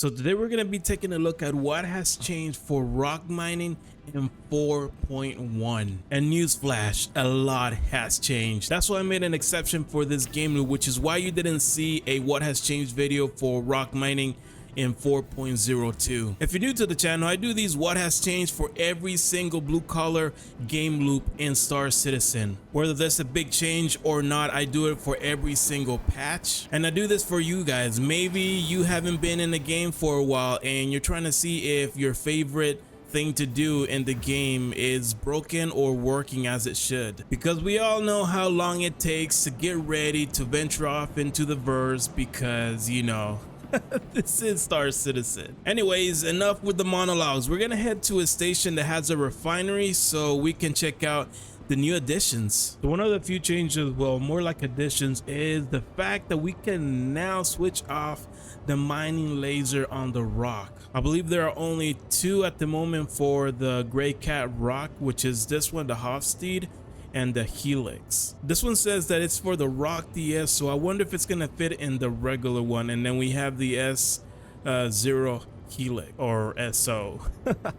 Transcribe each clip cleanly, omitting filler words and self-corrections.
So today we're going to be taking a look at what has changed for rock mining in 4.1. And newsflash, a lot has changed. That's why I made an exception for this game loop, which is why you didn't see a what has changed video for rock mining in 4.02. If you're new to the channel, I do these what has changed for every single blue collar game loop in Star Citizen. Whether there's a big change or not, I do it for every single patch. And I do this for you guys. Maybe you haven't been in the game for a while and you're trying to see if your favorite thing to do in the game is broken or working as it should, because we all know how long it takes to get ready to venture off into the verse, because you know this is Star Citizen. Anyways, enough with the monologues. We're gonna head to a station that has a refinery so we can check out the new additions. So one of the few changes, well, more like additions, is the fact that we can now switch off the mining laser on the rock. I believe there are only two at the moment for the Gray Cat rock, which is this one, the Hofstede, and the Helix. This one says that it's for the ROC DS, so I wonder if it's gonna fit in the regular one. And then we have the S0 Helix or SO.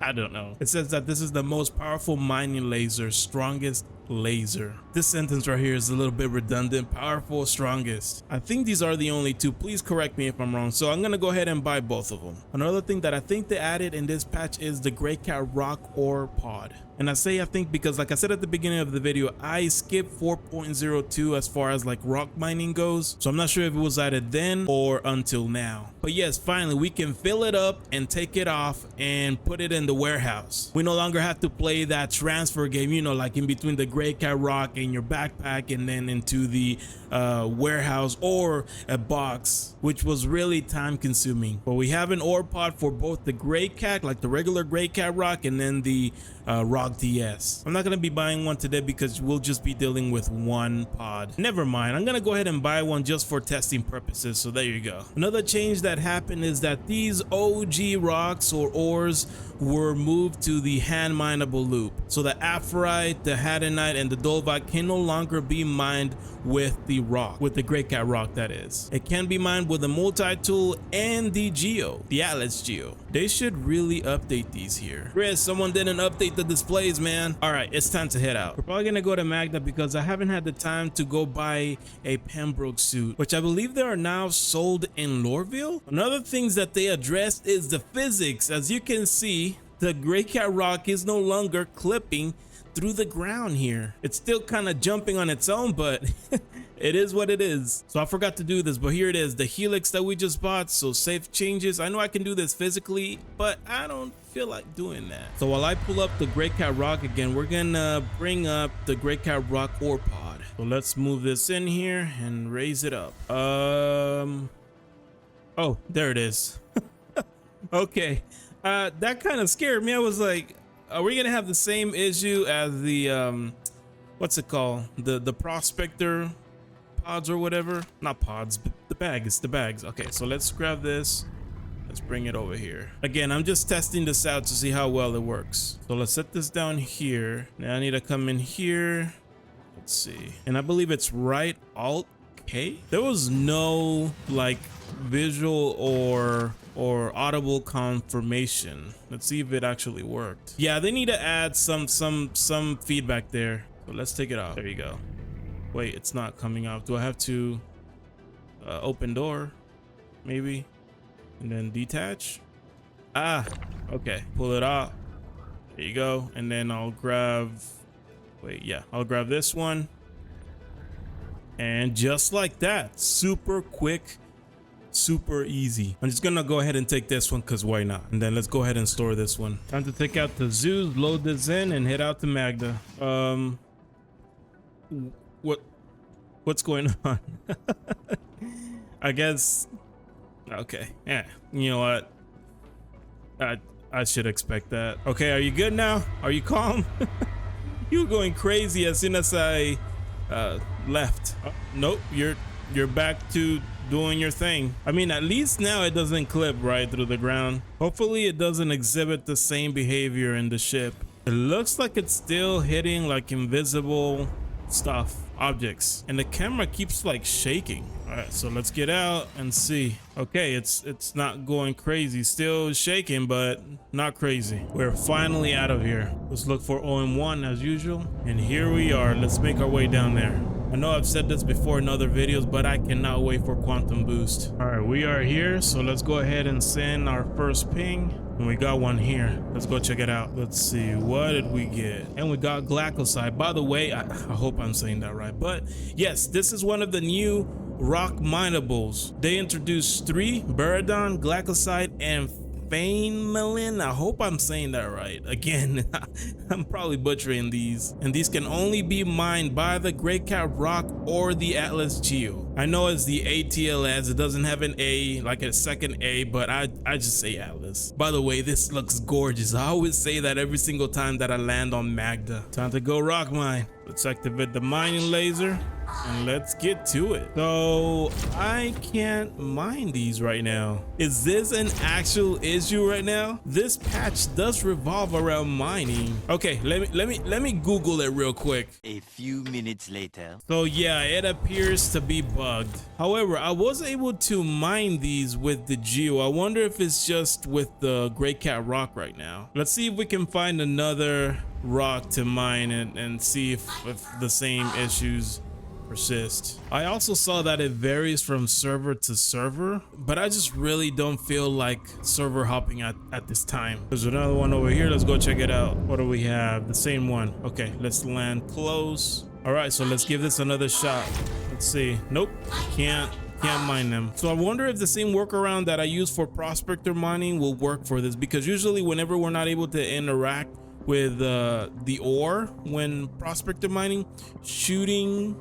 I don't know. It says that this is the most powerful mining laser, strongest laser. This sentence right here is a little bit redundant. Powerful, strongest. I think these are the only two. Please correct me if I'm wrong. So I'm gonna go ahead and buy both of them. Another thing that I think they added in this patch is the Gray Cat rock ore pod. And I say I think because, like I said at the beginning of the video, I skipped 4.02 as far as like rock mining goes. So I'm not sure if it was added then or until now. But yes, finally we can fill it up and take it off and put it in the warehouse. We no longer have to play that transfer game, you know, like in between the Gray Cat rock in your backpack and then into the warehouse or a box, which was really time consuming. But we have an ore pod for both the Gray Cat, like the regular Gray Cat rock, and then the ROC DS. I'm not gonna be buying one today because we'll just be dealing with one pod. Never mind, I'm gonna go ahead and buy one just for testing purposes. So there you go. Another change that happened is that these OG rocks or ores were moved to the hand mineable loop. So the Aphrite, the Hadanite, and the Dolvite can no longer be mined with the rock, with the Gray Cat rock, that is. It can be mined with the multi-tool and the Geo, the Atlas Geo. They should really update these here. Chris, someone didn't update the displays, man. All right, it's time to head out. We're probably gonna go to Magda because I haven't had the time to go buy a Pembroke suit, which I believe they are now sold in Lorville. Another things that they addressed is the physics. As you can see, the Gray Cat rock is no longer clipping through the ground here. It's still kind of jumping on its own, but it is what it is. So I forgot to do this, but here it is, the Helix that we just bought. So safe changes. I know I can do this physically, but I don't feel like doing that. So while I pull up the Gray Cat rock again, we're gonna bring up the Gray Cat rock ore pod. So let's move this in here and raise it up. Oh, there it is. Okay. That kind of scared me. I was like, are we gonna have the same issue as the what's it called, the prospector pods or whatever? Not pods, but the bags. Okay, so let's grab this. Let's bring it over here. Again, I'm just testing this out to see how well it works. So let's set this down here. Now I need to come in here. Let's see, and I believe it's right Alt K. There was no like visual or audible confirmation. Let's see if it actually worked. Yeah, they need to add some feedback there. So let's take it off. There you go. Wait, it's not coming off. Do I have to open door maybe and then detach? Ah, okay, pull it out. There you go. And then I'll grab, wait, yeah, I'll grab this one, and just like that, super quick, super easy. I'm just gonna go ahead and take this one because why not? And then let's go ahead and store this one. Time to take out the Zeus, load this in, and head out to Magda. What's going on? I guess. Okay, yeah, you know what, I should expect that. Okay, are you good now? Are you calm? You were going crazy as soon as I left. Nope, you're back to doing your thing. I mean, at least now it doesn't clip right through the ground. Hopefully it doesn't exhibit the same behavior in the ship. It looks like it's still hitting like invisible stuff, objects, and the camera keeps like shaking. All right, so let's get out and see. Okay, it's not going crazy. Still shaking, but not crazy. We're finally out of here. Let's look for OM1 as usual. And here we are. Let's make our way down there. I know I've said this before in other videos, but I cannot wait for quantum boost. All right, we are here. So let's go ahead and send our first ping. And we got one here. Let's go check it out. Let's see, what did we get? And we got glycoside. By the way, I hope I'm saying that right, but yes, this is one of the new ROC minables. They introduced 3: Buradon, glycoside, and Fainmelin. I hope I'm saying that right. Again, I'm probably butchering these. And these can only be mined by the Great Cat Rock or the Atlas Geo. I know it's the ATLS. It doesn't have an A, like a second A, but I just say Atlas. By the way, this looks gorgeous. I always say that every single time that I land on Magda. Time to go rock mine. Let's activate the mining laser and let's get to it. So I can't mine these right now. Is this an actual issue right now? This patch does revolve around mining. Okay, let me Google it real quick. A few minutes later. So yeah, it appears to be bugged. However, I was able to mine these with the Geo. I wonder if it's just with the Great Cat Rock right now. Let's see if we can find another rock to mine and see if the same issues persist. I also saw that it varies from server to server, but I just really don't feel like server hopping at this time. There's another one over here. Let's go check it out. What do we have? The same one. Okay, let's land close. All right, so let's give this another shot. Let's see. Nope, can't mine them. So I wonder if the same workaround that I use for prospector mining will work for this, because usually whenever we're not able to interact with the ore when prospector mining, shooting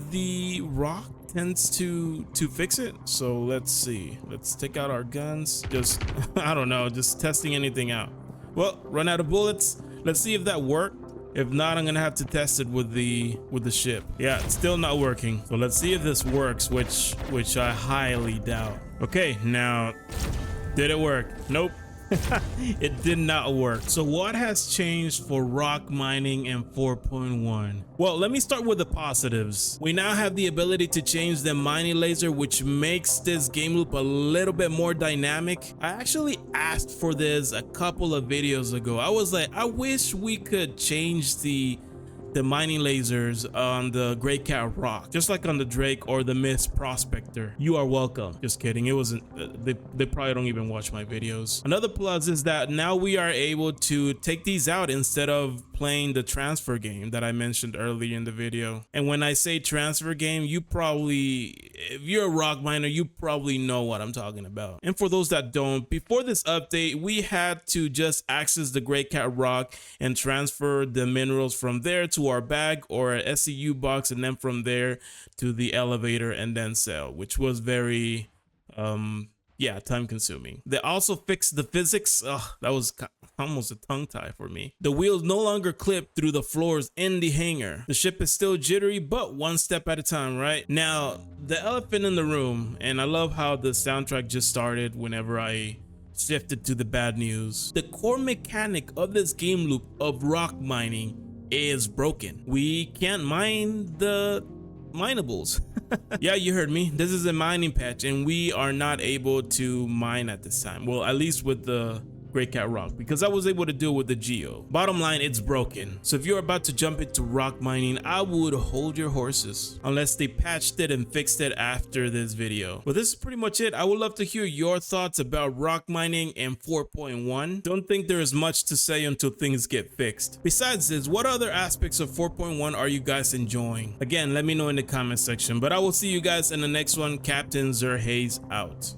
the rock tends to fix it. So let's see, let's take out our guns. Just I don't know, just testing anything out. Well, run out of bullets. Let's see if that worked. If not, I'm gonna have to test it with the ship. Yeah, it's still not working. So let's see if this works, which I highly doubt. Okay, now did it work? Nope. It did not work. So what has changed for ROC mining in 4.1? Well, let me start with the positives. We now have the ability to change the mining laser, which makes this game loop a little bit more dynamic. I actually asked for this a couple of videos ago. I was like, I wish we could change the mining lasers on the Great Cat Rock, just like on the Drake or the Mist Prospector. You are welcome. Just kidding. It wasn't, they probably don't even watch my videos. Another plus is that now we are able to take these out instead of playing the transfer game that I mentioned earlier in the video. And when I say transfer game, you probably, if you're a rock miner, you probably know what I'm talking about. And for those that don't, before this update, we had to just access the Great Cat Rock and transfer the minerals from there to our bag or a SCU box, and then from there to the elevator and then sell, which was very yeah, time consuming. They also fixed the physics. That was almost a tongue tie for me. The wheels no longer clip through the floors in the hangar. The ship is still jittery, but one step at a time, right? Now, the elephant in the room, and I love how the soundtrack just started whenever I shifted to the bad news. The core mechanic of this game loop of rock mining is broken. We can't mine the minables. Yeah, you heard me. This is a mining patch and we are not able to mine at this time. Well, at least with the Great Cat Rock, because I was able to do it with the Geo. Bottom line, it's broken. So if you're about to jump into rock mining, I would hold your horses unless they patched it and fixed it after this video. Well, this is pretty much it. I would love to hear your thoughts about rock mining in 4.1. Don't think there is much to say until things get fixed. Besides this, what other aspects of 4.1 are you guys enjoying? Again, let me know in the comment section, but I will see you guys in the next one. Captain Zerhaze out.